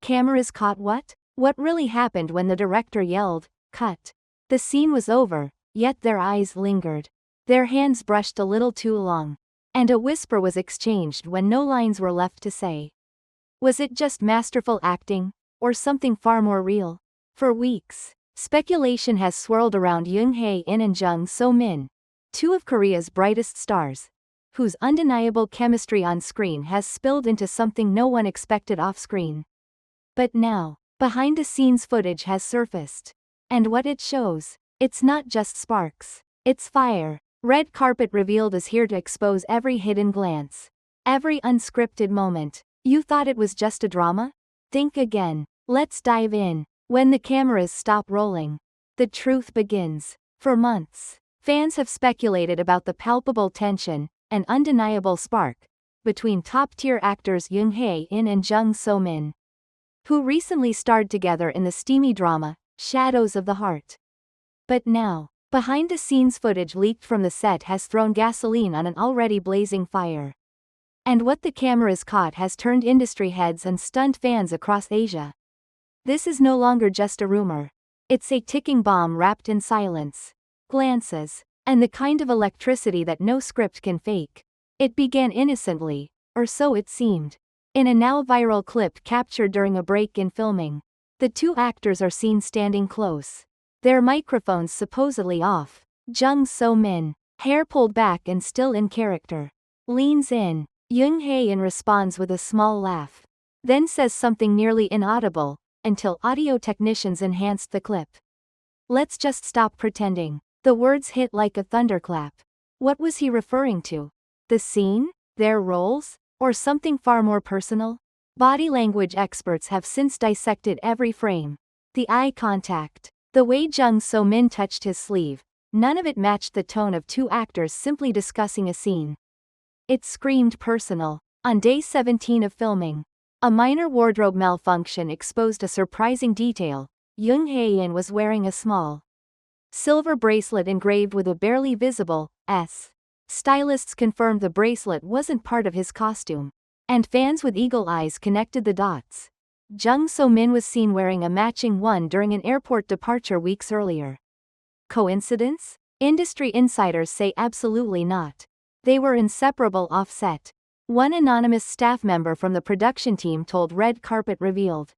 Cameras caught what? What really happened when the director yelled, "Cut." The scene was over, yet their eyes lingered. Their hands brushed a little too long. And a whisper was exchanged when no lines were left to say. Was it just masterful acting, or something far more real? For weeks, speculation has swirled around Jung Hae and Jung So-min, two of Korea's brightest stars, whose undeniable chemistry on screen has spilled into something no one expected off-screen. But now, behind-the-scenes footage has surfaced. And what it shows, it's not just sparks, it's fire. Red carpet revealed is here to expose every hidden glance, every unscripted moment. You thought it was just a drama? Think again. Let's dive in. When the cameras stop rolling, the truth begins. For months, fans have speculated about the palpable tension, an undeniable spark, between top-tier actors Jung Hae and Jung So-min, who recently starred together in the steamy drama, Shadows of the Heart. But now, behind-the-scenes footage leaked from the set has thrown gasoline on an already blazing fire. And what the cameras caught has turned industry heads and stunned fans across Asia. This is no longer just a rumor. It's a ticking bomb wrapped in silence, glances, and the kind of electricity that no script can fake. It began innocently, or so it seemed. In a now viral clip captured during a break in filming, the two actors are seen standing close, their microphones supposedly off. Jung So-min, hair pulled back and still in character, leans in. Jung Hae responds with a small laugh, then says something nearly inaudible, until audio technicians enhanced the clip. Let's just stop pretending. The words hit like a thunderclap. What was he referring to? The scene? Their roles? Or something far more personal? Body language experts have since dissected every frame. The eye contact, the way Jung So-min touched his sleeve, none of it matched the tone of two actors simply discussing a scene. It screamed personal. On day 17 of filming, a minor wardrobe malfunction exposed a surprising detail. Jung Hae was wearing a small silver bracelet engraved with a barely visible S. Stylists confirmed the bracelet wasn't part of his costume, and fans with eagle eyes connected the dots. Jung So-min was seen wearing a matching one during an airport departure weeks earlier. Coincidence? Industry insiders say absolutely not. They were inseparable off-set. One anonymous staff member from the production team told Red Carpet revealed.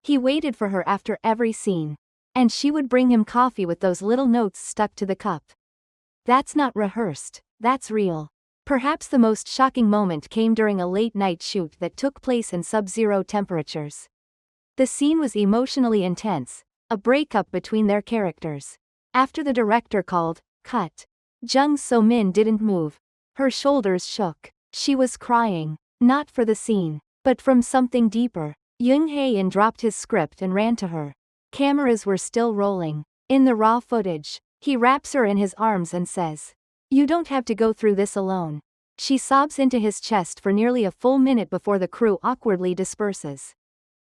He waited for her after every scene, and she would bring him coffee with those little notes stuck to the cup. That's not rehearsed, that's real. Perhaps the most shocking moment came during a late-night shoot that took place in sub-zero temperatures. The scene was emotionally intense, a breakup between their characters. After the director called, "Cut," Jung So-min didn't move. Her shoulders shook. She was crying, not for the scene, but from something deeper. Jung Hae dropped his script and ran to her. Cameras were still rolling. In the raw footage, he wraps her in his arms and says, "You don't have to go through this alone." She sobs into his chest for nearly a full minute before the crew awkwardly disperses.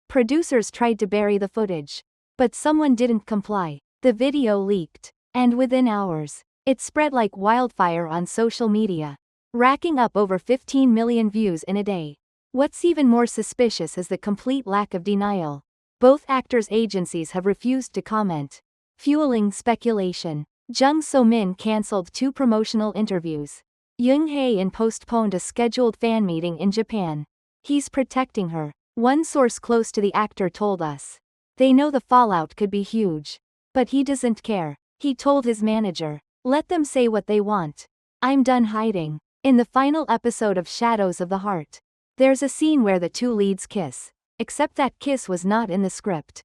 Producers tried to bury the footage, but someone didn't comply. The video leaked, and within hours, it spread like wildfire on social media, racking up over 15 million views in a day. What's even more suspicious is the complete lack of denial. Both actors' agencies have refused to comment, fueling speculation. Jung So-min cancelled 2 promotional interviews. Jung Hae postponed a scheduled fan meeting in Japan. He's protecting her, one source close to the actor told us. They know the fallout could be huge. But he doesn't care, he told his manager. Let them say what they want. I'm done hiding. In the final episode of Shadows of the Heart, there's a scene where the two leads kiss, except that kiss was not in the script.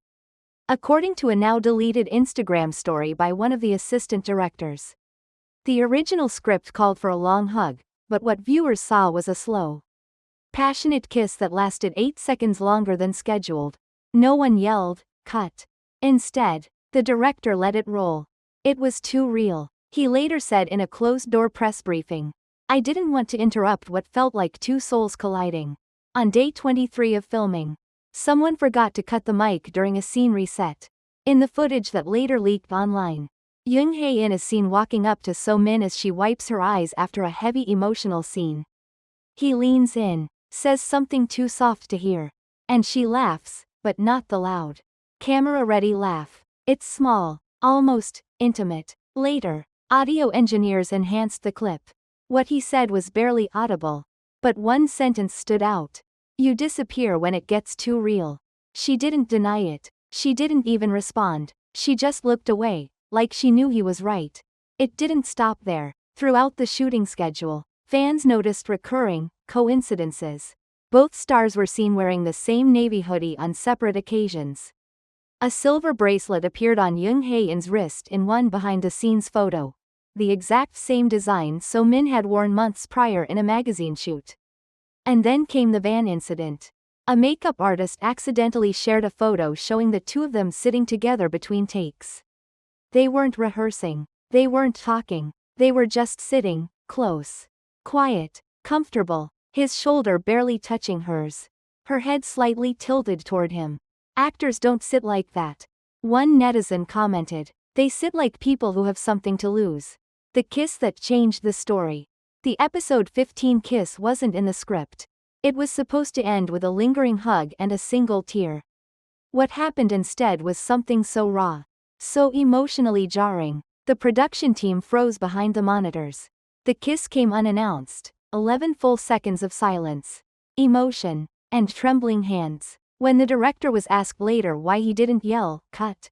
According to a now deleted Instagram story by one of the assistant directors, the original script called for a long hug, but what viewers saw was a slow, passionate kiss that lasted 8 seconds longer than scheduled. No one yelled, "Cut." Instead, the director let it roll. It was too real. He later said in a closed-door press briefing, "I didn't want to interrupt what felt like two souls colliding." On day 23 of filming, someone forgot to cut the mic during a scene reset. In the footage that later leaked online, Jung Hae is seen walking up to So-min as she wipes her eyes after a heavy emotional scene. He leans in, says something too soft to hear, and she laughs, but not the loud, camera-ready laugh. It's small, almost intimate. Later, audio engineers enhanced the clip. What he said was barely audible, but one sentence stood out. You disappear when it gets too real. She didn't deny it. She didn't even respond. She just looked away, like she knew he was right. It didn't stop there. Throughout the shooting schedule, fans noticed recurring coincidences. Both stars were seen wearing the same navy hoodie on separate occasions. A silver bracelet appeared on Jung Hae-in's wrist in one behind-the-scenes photo. The exact same design So Min had worn months prior in a magazine shoot. And then came the van incident. A makeup artist accidentally shared a photo showing the two of them sitting together between takes. They weren't rehearsing. They weren't talking. They were just sitting, close, quiet, comfortable, his shoulder barely touching hers. Her head slightly tilted toward him. Actors don't sit like that. One netizen commented. They sit like people who have something to lose. The kiss that changed the story. The episode 15 kiss wasn't in the script. It was supposed to end with a lingering hug and a single tear. What happened instead was something so raw, so emotionally jarring. The production team froze behind the monitors. The kiss came unannounced. 11 full seconds of silence, emotion, and trembling hands. When the director was asked later why he didn't yell, "Cut,"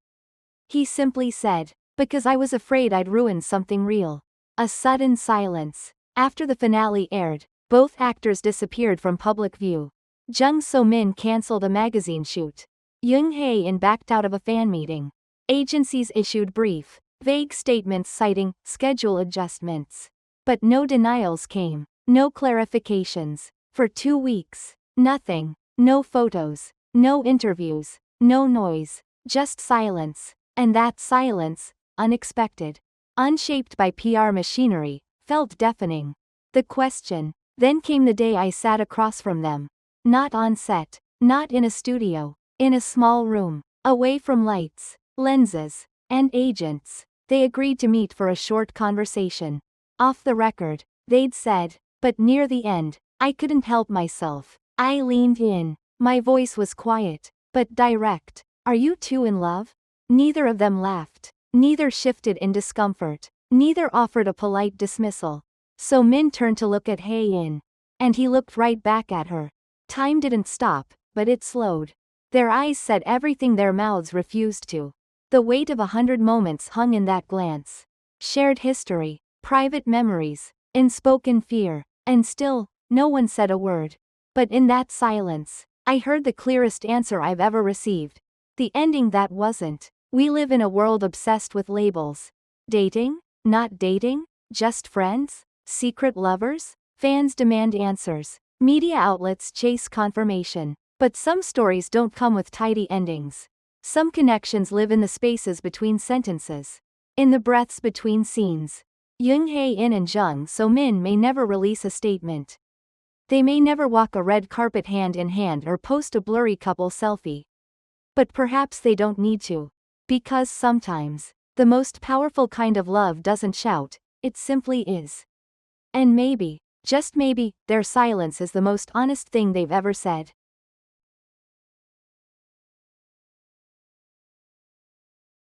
he simply said, "Because I was afraid I'd ruin something real." A sudden silence. After the finale aired, both actors disappeared from public view. Jung So-min cancelled a magazine shoot. Jung Hae-in backed out of a fan meeting. Agencies issued brief, vague statements citing schedule adjustments. But no denials came, no clarifications. For 2 weeks, nothing, no photos, no interviews, no noise, just silence. And that silence, unexpected, unshaped by PR machinery, felt deafening. The question. Then came the day I sat across from them. Not on set, not in a studio, in a small room, away from lights, lenses, and agents. They agreed to meet for a short conversation. Off the record, they'd said, but near the end, I couldn't help myself. I leaned in. My voice was quiet, but direct. Are you two in love? Neither of them laughed. Neither shifted in discomfort. Neither offered a polite dismissal. So Min turned to look at Hae-in. And he looked right back at her. Time didn't stop, but it slowed. Their eyes said everything their mouths refused to. The weight of 100 moments hung in that glance. Shared history, private memories, unspoken fear, and still, no one said a word. But in that silence, I heard the clearest answer I've ever received. The ending that wasn't. We live in a world obsessed with labels. Dating? Not dating? Just friends? Secret lovers? Fans demand answers. Media outlets chase confirmation. But some stories don't come with tidy endings. Some connections live in the spaces between sentences. In the breaths between scenes. Jung Hae-in and Jung So-min may never release a statement. They may never walk a red carpet hand in hand or post a blurry couple selfie. But perhaps they don't need to. Because sometimes, the most powerful kind of love doesn't shout, it simply is. And maybe, just maybe, their silence is the most honest thing they've ever said.